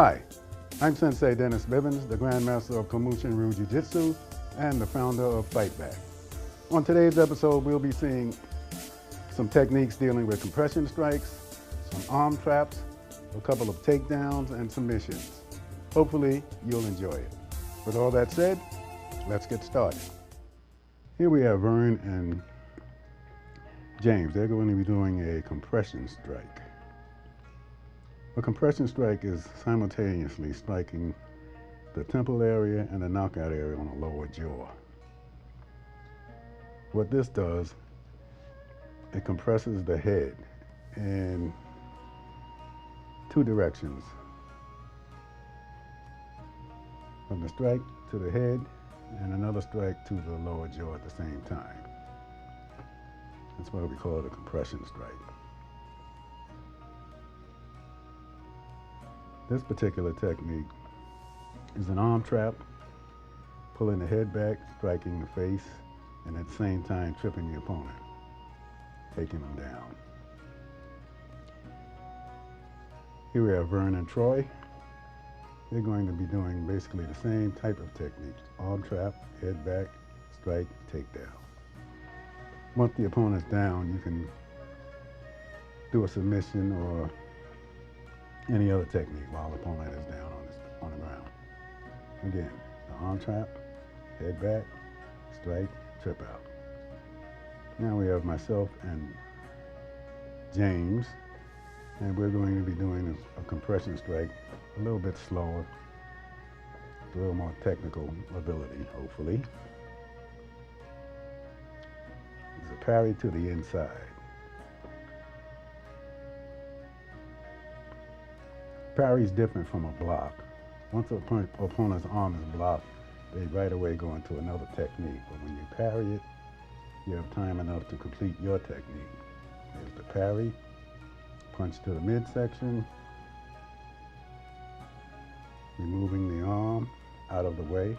Hi, I'm Sensei Dennis Bivens, the Grandmaster of Komushin Ryu Jiu-Jitsu and the founder of Fight Back. On today's episode, we'll be seeing some techniques dealing with compression strikes, some arm traps, a couple of takedowns, and submissions. Hopefully, you'll enjoy it. With all that said, let's get started. Here we have Vern and James. They're going to be doing a compression strike. A compression strike is simultaneously striking the temple area and the knockout area on the lower jaw. What this does, it compresses the head in two directions. From the strike to the head and another strike to the lower jaw at the same time. That's why we call it a compression strike. This particular technique is an arm trap, pulling the head back, striking the face, and at the same time tripping the opponent, taking them down. Here we have Vern and Troy. They're going to be doing basically the same type of technique. Arm trap, head back, strike, takedown. Once the opponent's down, you can do a submission or any other technique while the opponent is down on the ground. Again, the arm trap, head back, strike, trip out. Now we have myself and James, and we're going to be doing a compression strike a little bit slower, a little more technical ability, hopefully. It's a parry to the inside. Parry is different from a block. Once the opponent's arm is blocked, they right away go into another technique. But when you parry it, you have time enough to complete your technique. There's the parry, punch to the midsection, removing the arm out of the way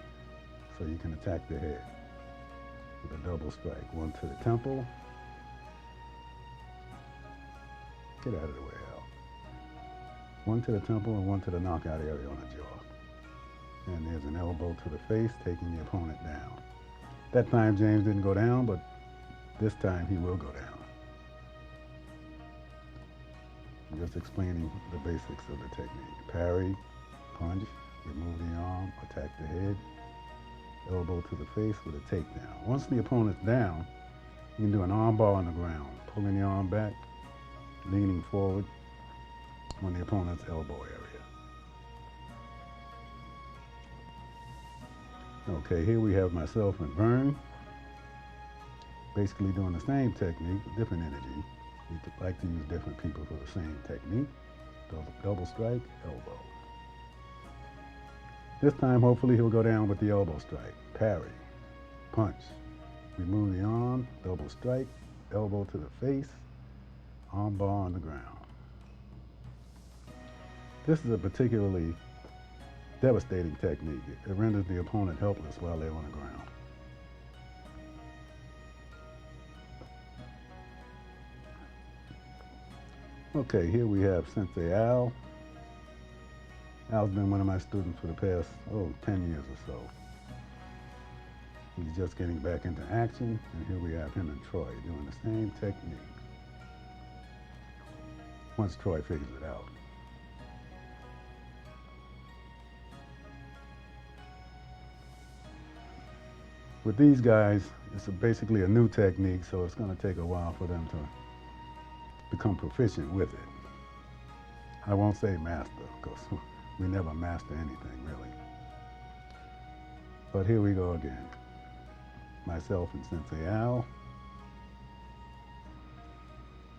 so you can attack the head with a double strike. One to the temple. Get out of the way, Al. One to the temple and one to the knockout area on the jaw. And there's an elbow to the face, taking the opponent down. That time James didn't go down, but this time he will go down. I'm just explaining the basics of the technique. Parry, punch, remove the arm, attack the head, elbow to the face with a takedown. Once the opponent's down, you can do an arm bar on the ground, pulling the arm back, leaning forward on the opponent's elbow area. Okay, here we have myself and Vern, basically doing the same technique, different energy. We like to use different people for the same technique. Double strike, elbow. This time, hopefully, he'll go down with the elbow strike. Parry, punch, remove the arm, double strike, elbow to the face, arm bar on the ground. This is a particularly devastating technique. It renders the opponent helpless while they're on the ground. Okay, here we have Sensei Al. Al's been one of my students for the past, 10 years or so. He's just getting back into action, and here we have him and Troy doing the same technique. Once Troy figures it out. With these guys, it's basically a new technique, so it's going to take a while for them to become proficient with it. I won't say master, because we never master anything, really. But here we go again. Myself and Sensei Al.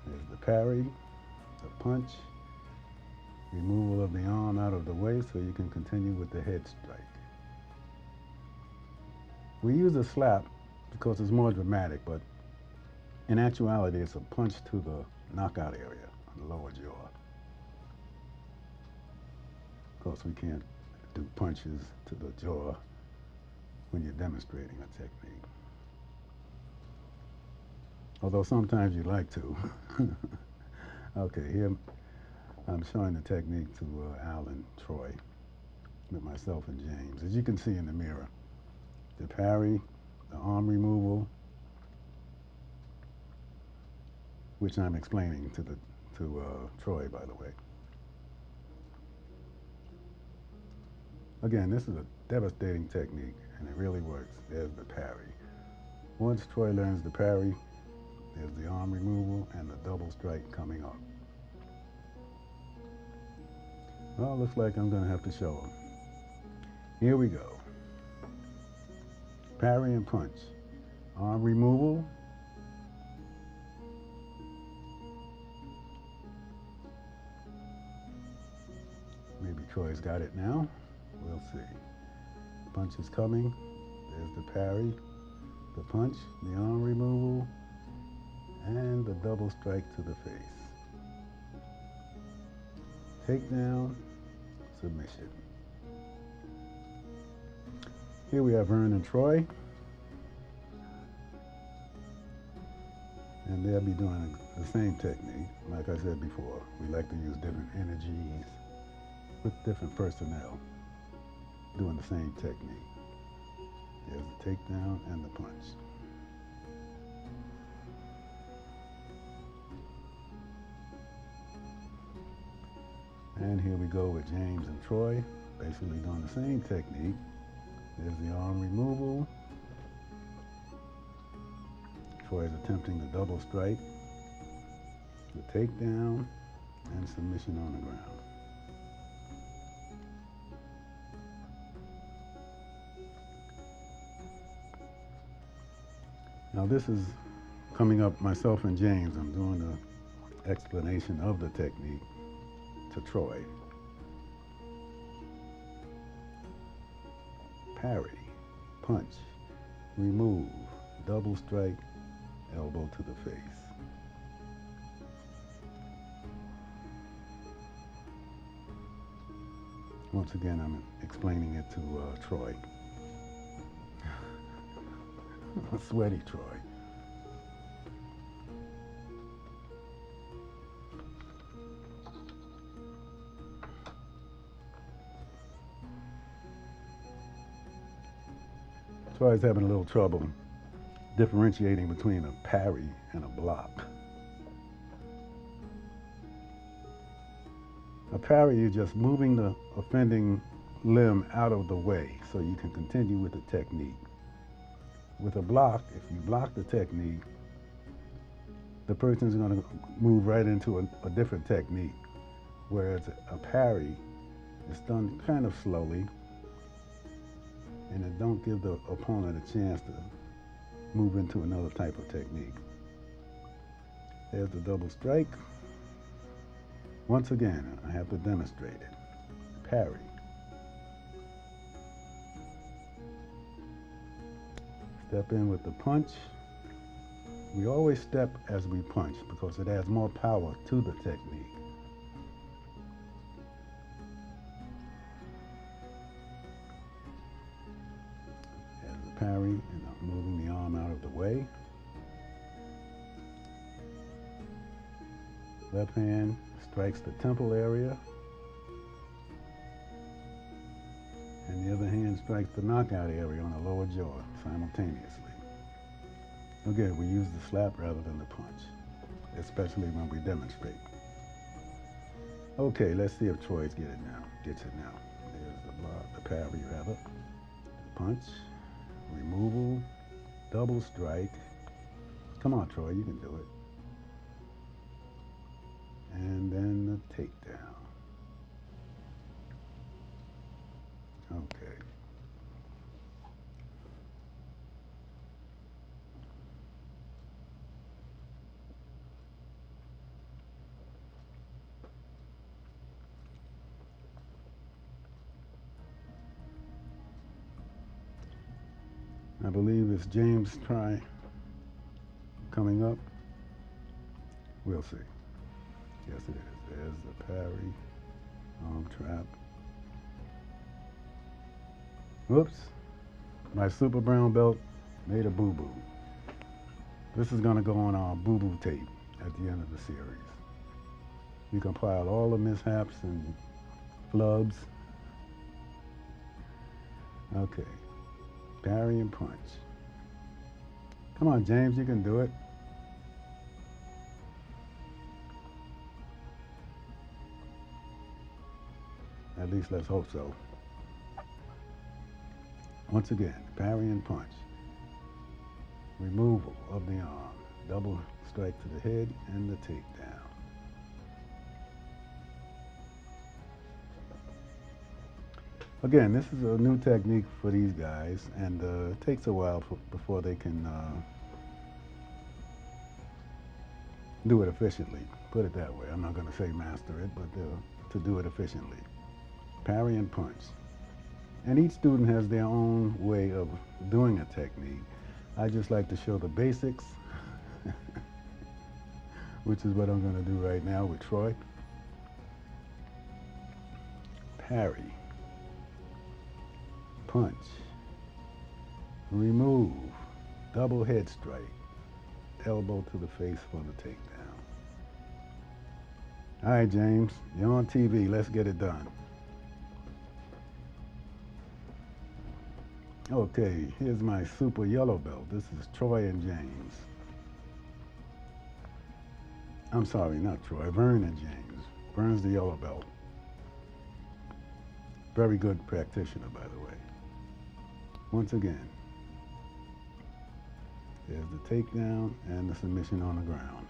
There's the parry, the punch, removal of the arm out of the way so you can continue with the head strike. We use a slap because it's more dramatic, but in actuality, it's a punch to the knockout area on the lower jaw. Of course, we can't do punches to the jaw when you're demonstrating a technique. Although sometimes you like to. Okay, here I'm showing the technique to Alan, Troy, with myself and James. As you can see in the mirror, the parry, the arm removal, which I'm explaining to Troy, by the way. Again, this is a devastating technique, and it really works. There's the parry. Once Troy learns the parry, there's the arm removal and the double strike coming up. Well, looks like I'm going to have to show him. Here we go. Parry and punch. Arm removal. Maybe Troy's got it now. We'll see. Punch is coming. There's the parry, the punch, the arm removal, and the double strike to the face. Takedown, submission. Here we have Vern and Troy. And they'll be doing the same technique. Like I said before, we like to use different energies with different personnel doing the same technique. There's the takedown and the punch. And here we go with James and Troy, basically doing the same technique. There's the arm removal. Troy is attempting the double strike, the takedown, and submission on the ground. Now this is coming up, myself and James, I'm doing the explanation of the technique to Troy. Parry, punch, remove, double strike, elbow to the face. Once again, I'm explaining it to Troy. Sweaty Troy. Troy's having a little trouble differentiating between a parry and a block. A parry, you're just moving the offending limb out of the way so you can continue with the technique. With a block, if you block the technique, the person's going to move right into a different technique. Whereas a parry is done kind of slowly, and it don't give the opponent a chance to move into another type of technique. There's the double strike. Once again, I have to demonstrate it. Parry. Step in with the punch. We always step as we punch because it adds more power to the technique. There's the parry, and I'm moving the arm out of the way. Left hand strikes the temple area, and the other hand strikes the knockout area on the lower jaw simultaneously. Again, we use the slap rather than the punch, especially when we demonstrate. Okay, let's see if Troy's gets it now. There's the block, the parry rather, the punch, removal, double strike. Come on, Troy, you can do it. And then the takedown. Okay. I believe it's James' try coming up. We'll see. Yes, it is. There's the parry, arm trap. Whoops. My super brown belt made a boo-boo. This is going to go on our boo-boo tape at the end of the series. We compiled all the mishaps and flubs. Okay, parry and punch. Come on, James, you can do it. At least let's hope so. Once again, parry and punch. Removal of the arm. Double strike to the head and the takedown. Again, this is a new technique for these guys, and it takes a while before they can do it efficiently. Put it that way. I'm not going to say master it, but to do it efficiently. Parry and punch. And each student has their own way of doing a technique. I just like to show the basics, which is what I'm going to do right now with Troy. Parry. Punch. Remove. Double head strike. Elbow to the face for the takedown. All right, James, you're on TV. Let's get it done. Okay, here's my super yellow belt. This is Troy and James. I'm sorry, not Troy, Vern and James. Vern's the yellow belt. Very good practitioner, by the way. Once again, there's the takedown and the submission on the ground.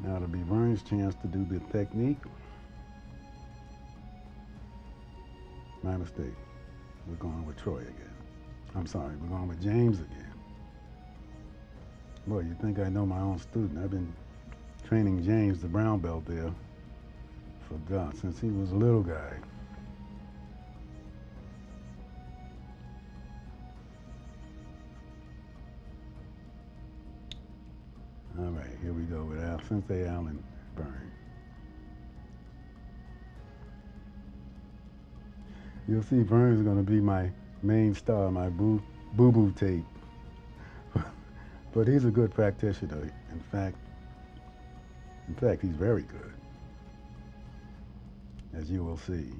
Now it'll be Vern's chance to do the technique. My mistake. We're going with Troy again. I'm sorry, we're going with James again. Boy, you think I know my own student. I've been training James, the brown belt there, for God, since he was a little guy. All right, here we go with Sensei Allen Byrne. You'll see Vern's going to be my main star, my boo-boo tape. But he's a good practitioner. In fact, he's very good, as you will see.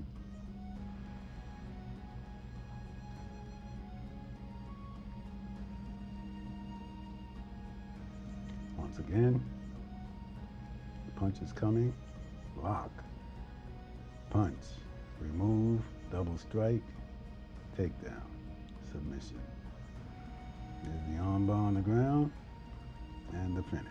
Once again, punch is coming, lock, punch, remove, double strike, takedown, submission. There's the arm bar on the ground and the finish.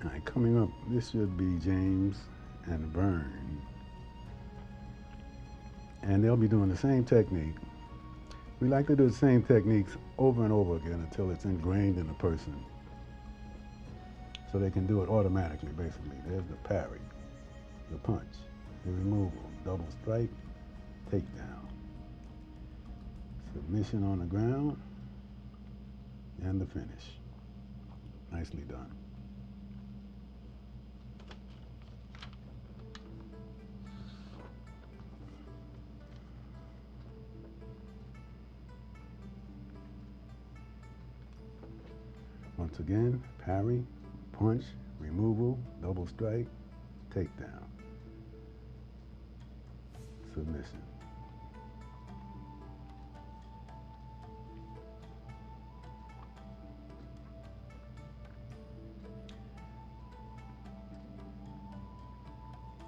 All right, coming up, this should be James and Vern. And they'll be doing the same technique. We like to do the same techniques over and over again until it's ingrained in the person. So they can do it automatically, basically. There's the parry, the punch, the removal, double strike, takedown, submission on the ground, and the finish. Nicely done. Once again, parry, punch, removal, double strike, takedown, submission.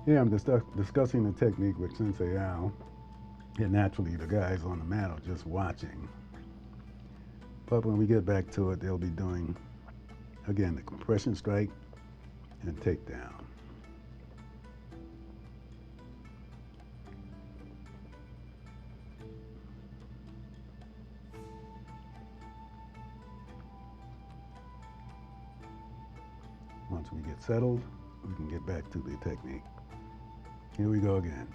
Here I'm discussing the technique with Sensei Al, and naturally the guys on the mat are just watching. But when we get back to it, they'll be doing, again, the compression strike and takedown. Once we get settled, we can get back to the technique. Here we go again.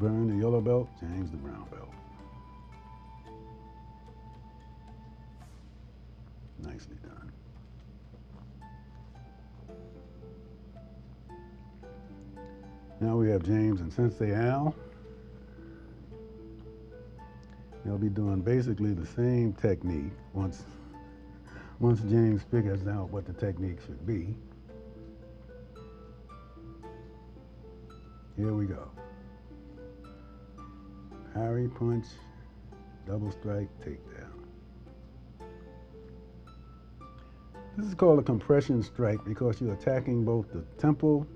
Vern, the yellow belt, James, the brown belt. Nicely done. Now we have James and Sensei Al. They'll be doing basically the same technique once James figures out what the technique should be. Here we go. Parry, punch, double strike, takedown. This is called a compression strike because you're attacking both the temple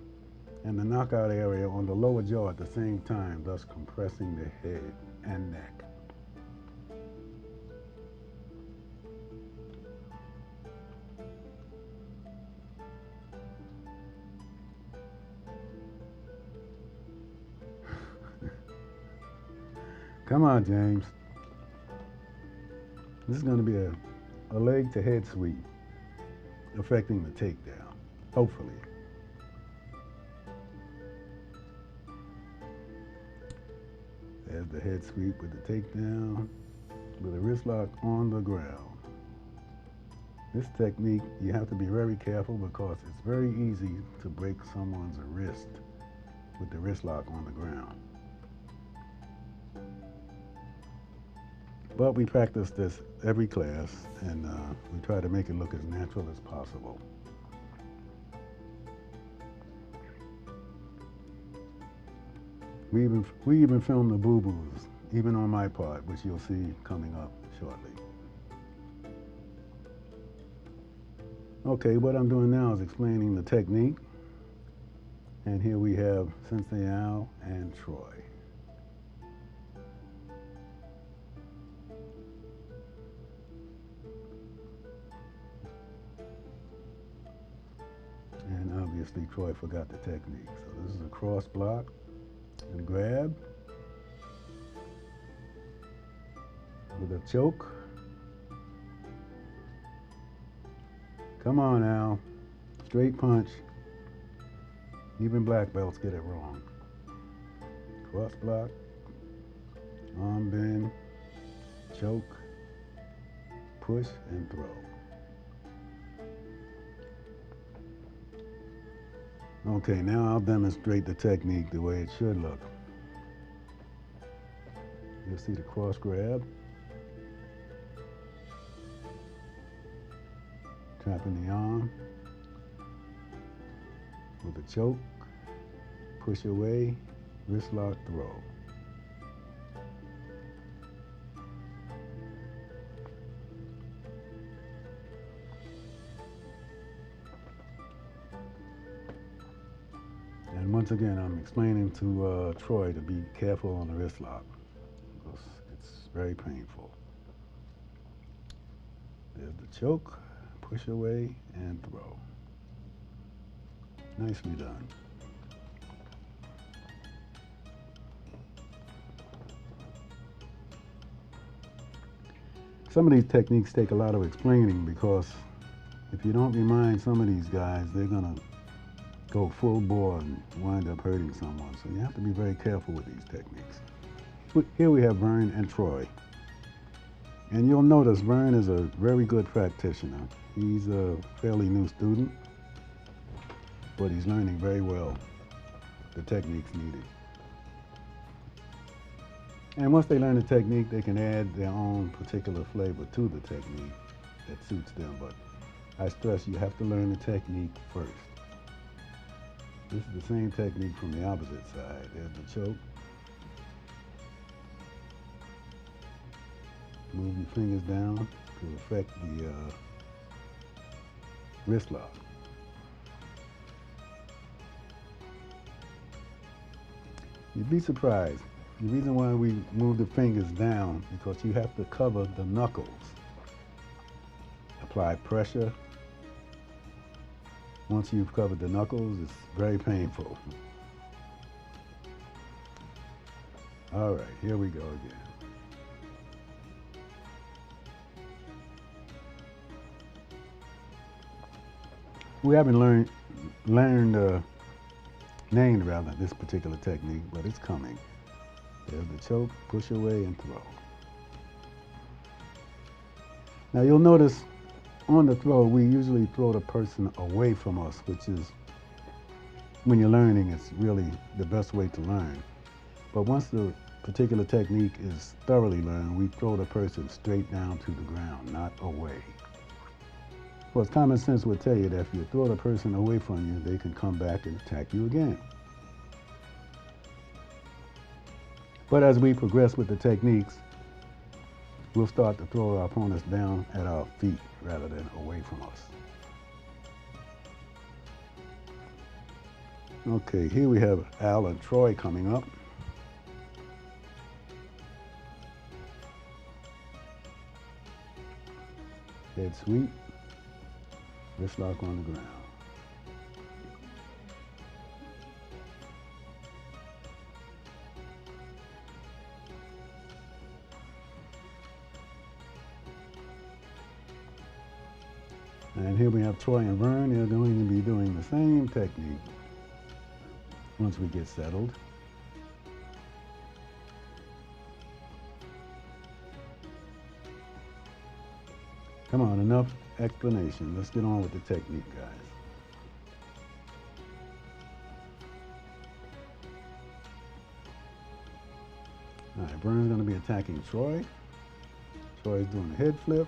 and the knockout area on the lower jaw at the same time, thus compressing the head and neck. Come on, James. This is going to be a leg to head sweep, affecting the takedown, hopefully. There's the head sweep with the takedown, with a wrist lock on the ground. This technique, you have to be very careful because it's very easy to break someone's wrist with the wrist lock on the ground. But we practice this every class, and we try to make it look as natural as possible. We even film the boo-boos, even on my part, which you'll see coming up shortly. Okay, what I'm doing now is explaining the technique. And here we have Sensei Al and Troy. And obviously Troy forgot the technique. So this is a cross block and grab with a choke. Come on, Al. Straight punch. Even black belts get it wrong. Cross block, arm bend, choke, push, and throw. Okay, now I'll demonstrate the technique the way it should look. You'll see the cross grab, trapping the arm with a choke, push away, wrist lock, throw. And once again, I'm explaining to Troy to be careful on the wrist lock because it's very painful. There's the choke, push away, and throw. Nicely done. Some of these techniques take a lot of explaining because if you don't remind some of these guys, they're going to go full bore and wind up hurting someone. So you have to be very careful with these techniques. Here we have Vern and Troy. And you'll notice Vern is a very good practitioner. He's a fairly new student, but he's learning very well the techniques needed. And once they learn the technique, they can add their own particular flavor to the technique that suits them. But I stress you have to learn the technique first. This is the same technique from the opposite side. There's the choke. Move your fingers down to affect the wrist lock. You'd be surprised. The reason why we move the fingers down because you have to cover the knuckles. Apply pressure. Once you've covered the knuckles, it's very painful. All right, here we go again. We haven't named rather this particular technique, but it's coming. There's the choke, push away, and throw. Now you'll notice on the throw, we usually throw the person away from us, which is when you're learning, it's really the best way to learn. But once the particular technique is thoroughly learned, we throw the person straight down to the ground, not away. Of course, common sense would tell you that if you throw the person away from you, they can come back and attack you again. But as we progress with the techniques, we'll start to throw our opponents down at our feet rather than away from us. Okay, here we have Al and Troy coming up. Head sweep, wrist lock on the ground. And here we have Troy and Vern. They're going to be doing the same technique once we get settled. Come on, enough explanation. Let's get on with the technique, guys. All right, Vern's going to be attacking Troy. Troy's doing a head flip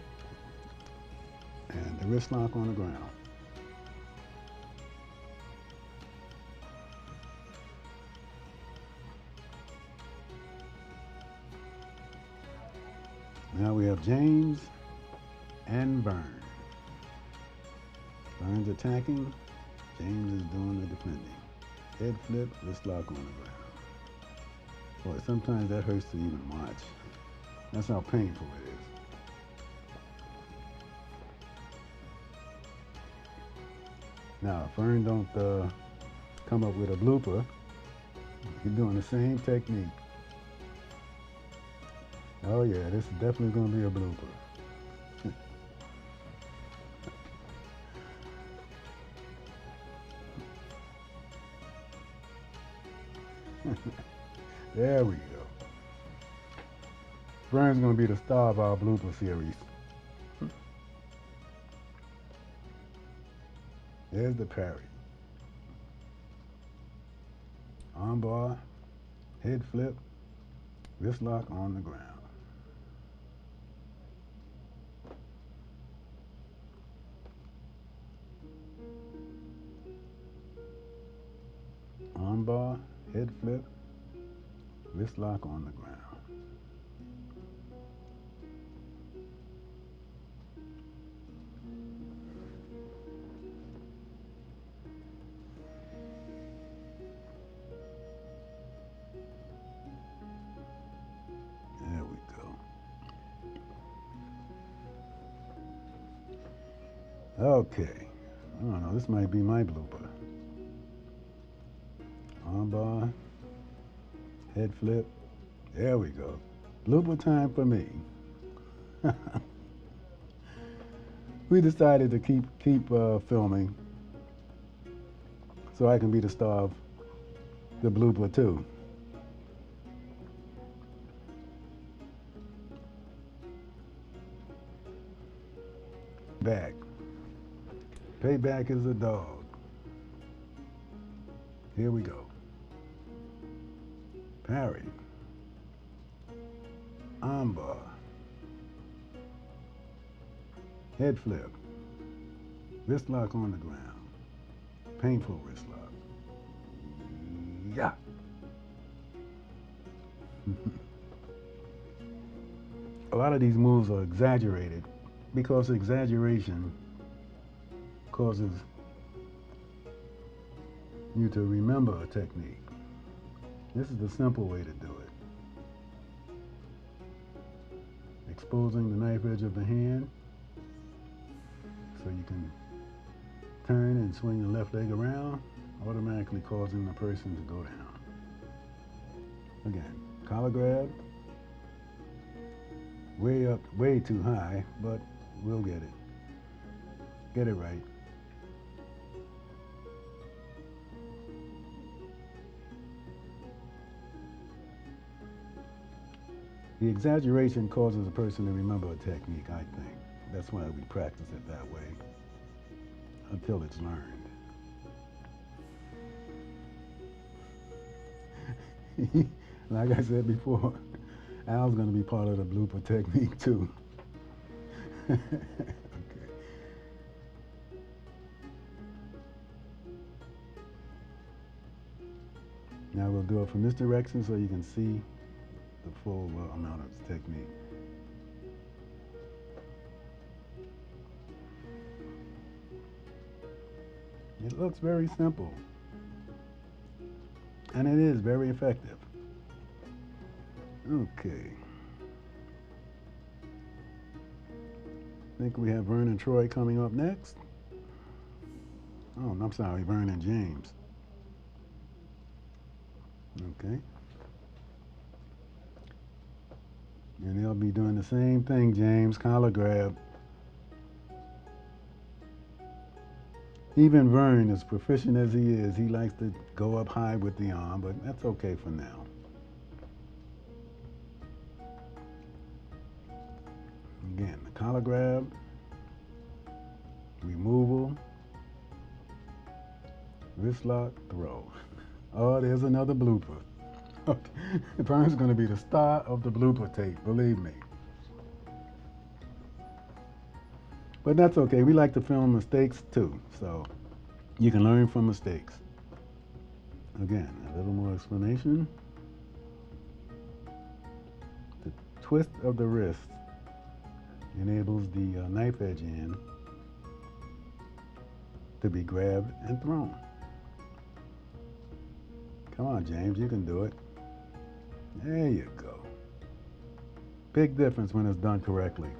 and the wrist lock on the ground. Now we have James and Vern. Vern's attacking, James is doing the defending. Head flip, wrist lock on the ground. Boy, sometimes that hurts to even watch. That's how painful it is. Now, if Vern don't come up with a blooper, you're doing the same technique. Oh yeah, this is definitely going to be a blooper. There we go. Vern's going to be the star of our blooper series. There's the parry. Armbar, head flip, wrist lock on the ground. Armbar, head flip, wrist lock on the ground. There we go. Okay. I don't know, this might be my blooper. Armbar, head flip. There we go. Blooper time for me. We decided to keep filming so I can be the star of the blooper too. Back. Payback is a dog. Here we go. Parry. Armbar. Head flip. Wrist lock on the ground. Painful wrist lock. Yeah. A lot of these moves are exaggerated because exaggeration causes you to remember a technique. This is the simple way to do it. Exposing the knife edge of the hand so you can turn and swing your left leg around, automatically causing the person to go down. Again, collar grab, way up, way too high, but we'll get it. Get it right. The exaggeration causes a person to remember a technique, I think. That's why we practice it that way, until it's learned. Like I said before, Al's going to be part of the blooper technique too. Okay. Now we'll do it from this direction so you can see the full amount of the technique. It looks very simple, and it is very effective. Okay. I think we have Vernon Troy coming up next. Oh, I'm sorry, Vernon James. Okay. And they'll be doing the same thing, James, collar grab. Even Vern, as proficient as he is, he likes to go up high with the arm, but that's okay for now. Again, the collar grab, removal, wrist lock, throw. Oh, there's another blooper. Vern's going to be the star of the blooper tape, believe me. But that's okay. We like to film mistakes too, so you can learn from mistakes. Again, a little more explanation. The twist of the wrist enables the knife edge end to be grabbed and thrown. Come on, James, you can do it. There you go. Big difference when it's done correctly.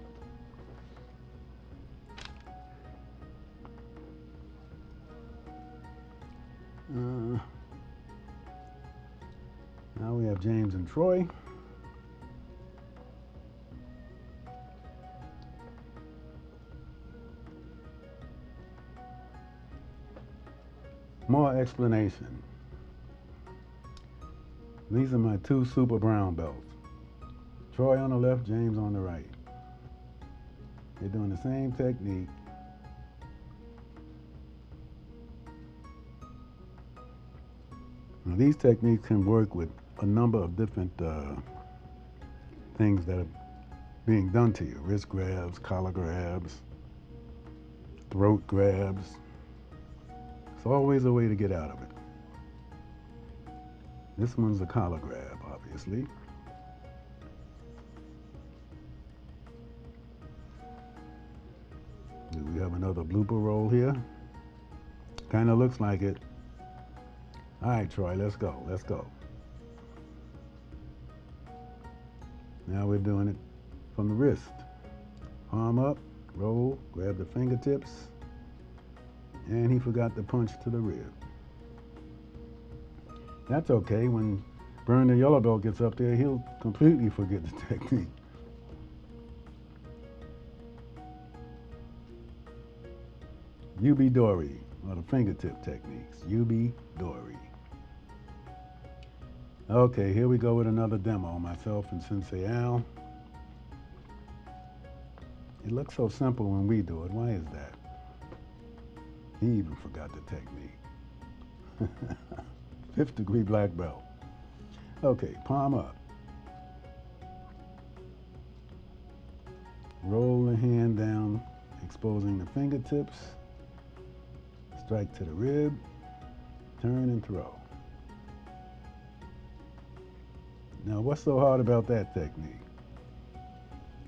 Now we have James and Troy. More explanation. These are my two super brown belts. Troy on the left, James on the right. They're doing the same technique. Now, these techniques can work with a number of different things that are being done to you. Wrist grabs, collar grabs, throat grabs. It's always a way to get out of it. This one's a collar grab, obviously. Do we have another blooper roll here? Kind of looks like it. All right, Troy, let's go. Let's go. Now we're doing it from the wrist. Palm up, roll, grab the fingertips, and he forgot to punch to the rib. That's okay. When Vern the yellow belt gets up there, he'll completely forget the technique. Ubi-dori, or the fingertip techniques. Ubi-dori. Okay, here we go with another demo, myself and Sensei Al. It looks so simple when we do it. Why is that? He even forgot the technique. 5th degree black belt. Okay, palm up. Roll the hand down, exposing the fingertips. Strike to the rib, turn and throw. Now, what's so hard about that technique?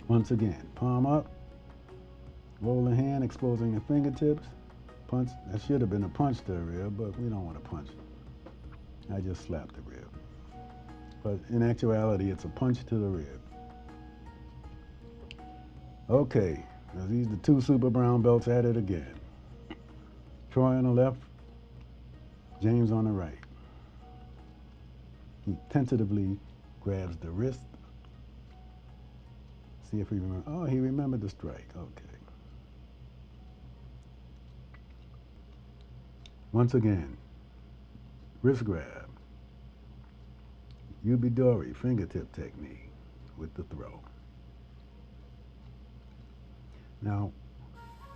Once again, palm up, roll the hand, exposing the fingertips, punch. That should have been a punch to the rib, but we don't want to punch. I just slapped the rib. But in actuality, it's a punch to the rib. Okay, now these are the two super brown belts at it again. Troy on the left, James on the right. He tentatively grabs the wrist. See if he remembers. Oh, he remembered the strike. Okay. Once again, wrist grab. Ubi-dori, fingertip technique with the throw. Now,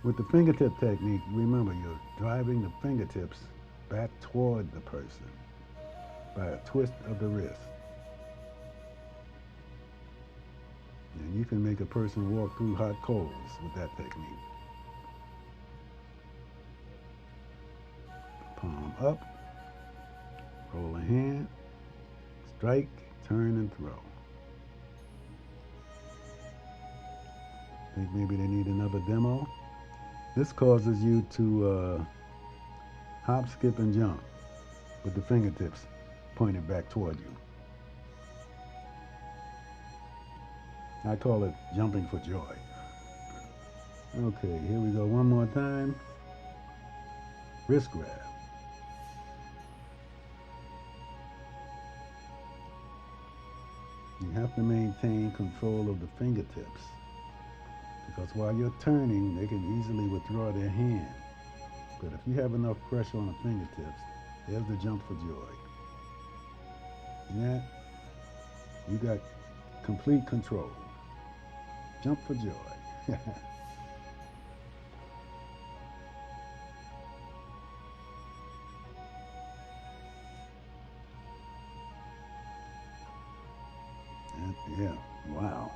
with the fingertip technique, remember you're driving the fingertips back toward the person. by a twist of the wrist. And you can make a person walk through hot coals with that technique. Palm up, roll a hand, strike, turn, and throw. Think maybe they need another demo. This causes you to hop, skip, and jump with the fingertips pointed back toward you. I call it jumping for joy. Okay, here we go one more time. Wrist grab. You have to maintain control of the fingertips, because while you're turning, they can easily withdraw their hand. But if you have enough pressure on the fingertips, there's the jump for joy. And that, you got complete control. Jump for joy. Yeah, wow.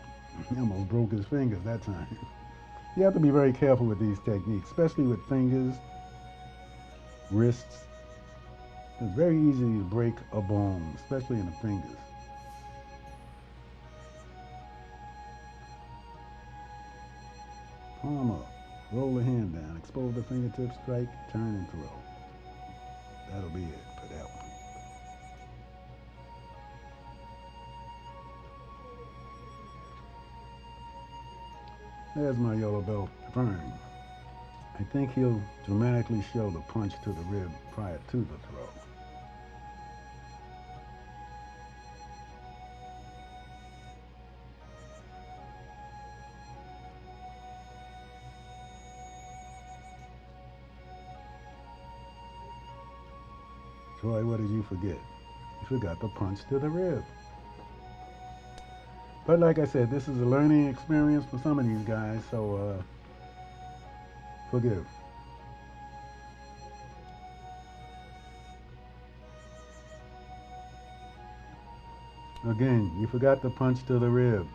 He almost broke his fingers that time. You have to be very careful with these techniques, especially with fingers, wrists. It's very easy to break a bone, especially in the fingers. Palm up, roll the hand down, expose the fingertips, strike, turn, and throw. That'll be it for that one. There's my yellow belt, Vern. I think he'll dramatically show the punch to the rib prior to the throw. Troy, what did you forget? You forgot the punch to the rib. But like I said, this is a learning experience for some of these guys, so forgive. Again, you forgot the punch to the rib.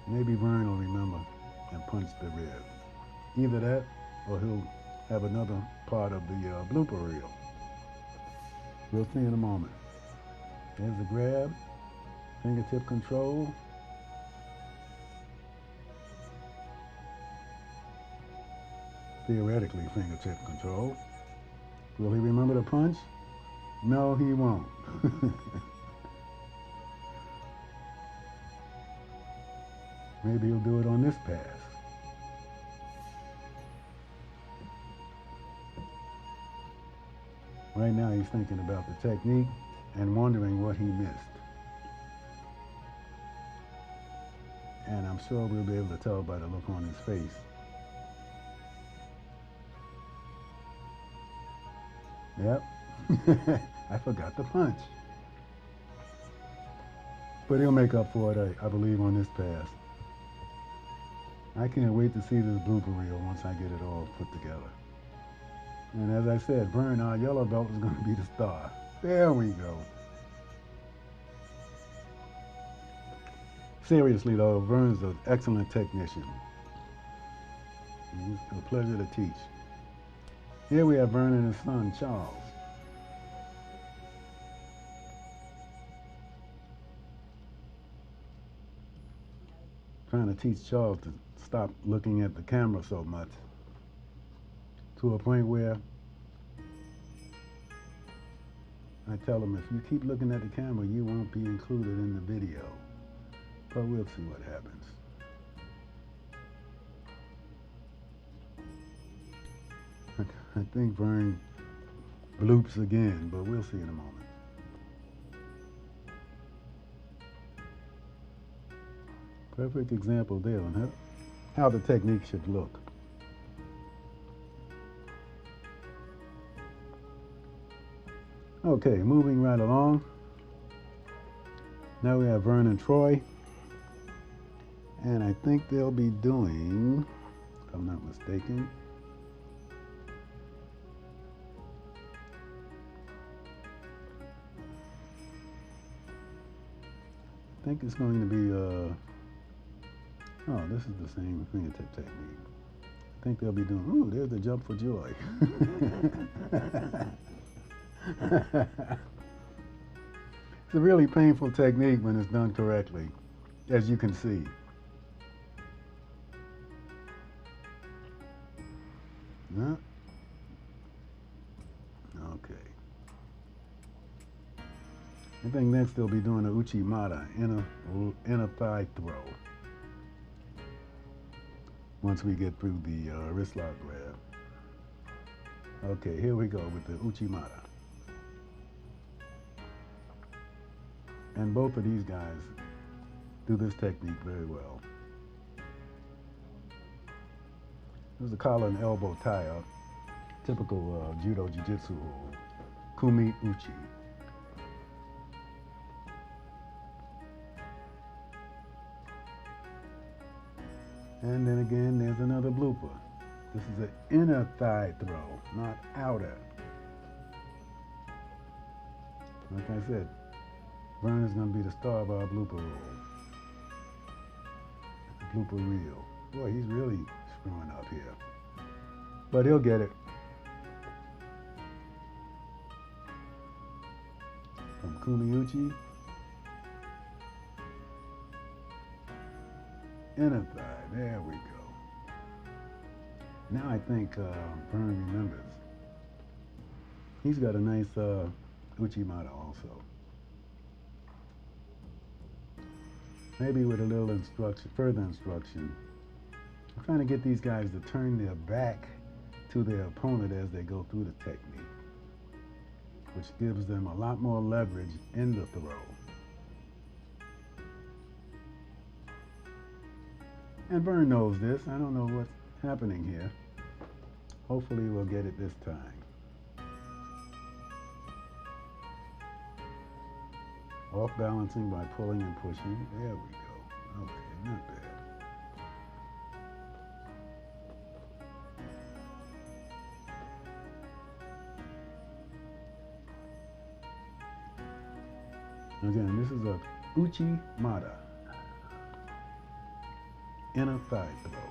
Maybe Vern will remember and punch the rib. Either that, or he'll have another part of the blooper reel. We'll see in a moment. There's the grab, fingertip control. Theoretically, fingertip control. Will he remember the punch? No, he won't. Maybe he'll do it on this pass. Right now he's thinking about the technique and wondering what he missed. And I'm sure we'll be able to tell by the look on his face. Yep, I forgot the punch. But he'll make up for it, I believe, on this pass. I can't wait to see this blooper reel once I get it all put together. And as I said, Vern, our yellow belt, is going to be the star. There we go. Seriously though, Vern's an excellent technician. It's a pleasure to teach. Here we have Vern and his son, Charles. Trying to teach Charles to stop looking at the camera so much, to a point where I tell him, if you keep looking at the camera, you won't be included in the video. But we'll see what happens. I think Vern bloops again, but we'll see in a moment. Perfect example there on how the technique should look. Okay, moving right along. Now we have Vern and Troy. And I think they'll be doing, if I'm not mistaken, think it's going to be, oh, this is the same fingertip technique. I think they'll be doing, ooh, there's the jump for joy. It's a really painful technique when it's done correctly, as you can see. Yeah. Okay. I think next they'll be doing the Uchimata, inner thigh throw. Once we get through the wrist lock grab. Okay, here we go with the Uchimata. And both of these guys do this technique very well. This is a collar and elbow tie-up, typical judo jiu-jitsu hold, Kumi Uchi. And then again, there's another blooper. This is an inner thigh throw, not outer. Like I said, Vern is going to be the star of our blooper roll. Blooper reel. Boy, he's really screwing up here. But he'll get it. From Kumiuchi. Inner thigh. There we go. Now I think Vern remembers. He's got a nice Uchimata also. Maybe with a little instruction, further instruction. I'm trying to get these guys to turn their back to their opponent as they go through the technique, which gives them a lot more leverage in the throw. And Vern knows this. I don't know what's happening here. Hopefully we'll get it this time. Off balancing by pulling and pushing. There we go. Okay, not bad. Again, this is a Uchimata. Inner thigh throw.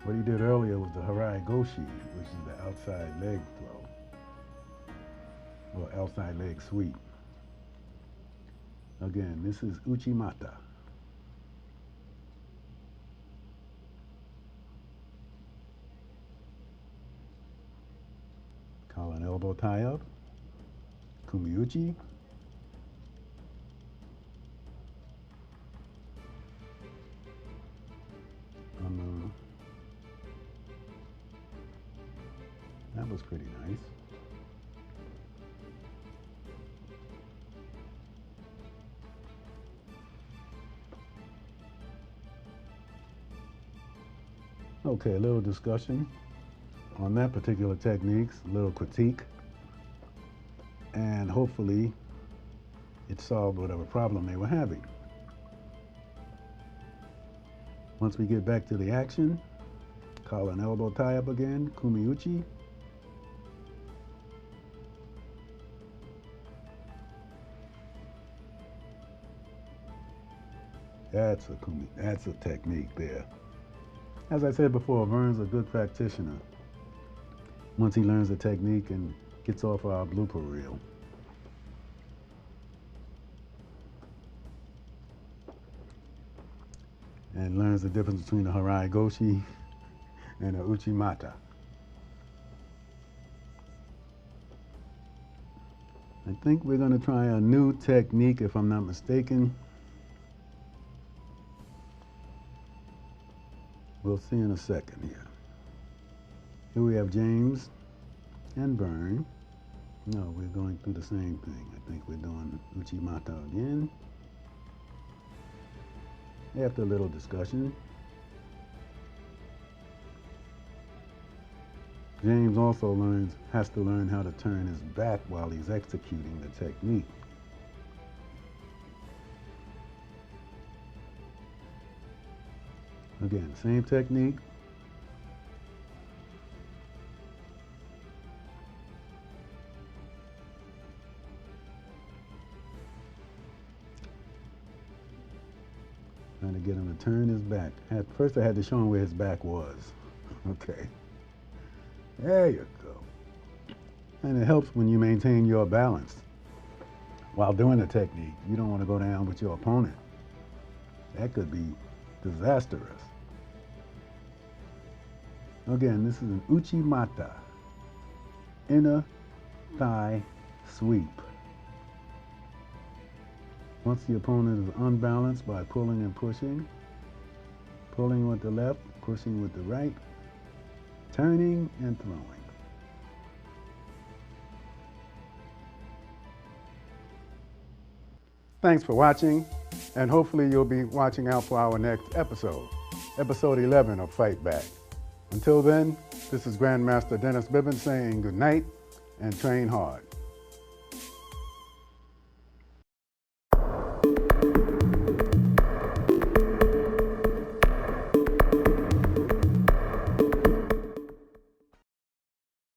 What he did earlier was the Harai Goshi, which is the outside leg throw, or outside leg sweep. Again, this is Uchimata. Collar and elbow tie up, Kumiuchi. That was pretty nice. Okay, a little discussion on that particular techniques, a little critique, and hopefully it solved whatever problem they were having. Once we get back to the action, collar and elbow tie up again, Kumiuchi. That's a technique there. As I said before, Vern's a good practitioner once he learns the technique and gets off our blooper reel. And learns the difference between the Harai Goshi and the Uchimata. I think we're going to try a new technique, if I'm not mistaken. We'll see in a second here. Here we have James and Vern. No, we're going through the same thing. I think we're doing Uchimata again. After a little discussion, James also has to learn how to turn his back while he's executing the technique. Again, same technique. Trying to get him to turn his back. First I had to show him where his back was. Okay. There you go. And it helps when you maintain your balance while doing the technique. You don't want to go down with your opponent. That could be disastrous. Again, this is an Uchimata, inner thigh sweep. Once the opponent is unbalanced by pulling and pushing, pulling with the left, pushing with the right, turning and throwing. Thanks for watching, and hopefully you'll be watching out for our next episode, episode 11 of Fight Back. Until then, this is Grandmaster Dennis Bibbins saying good night and train hard.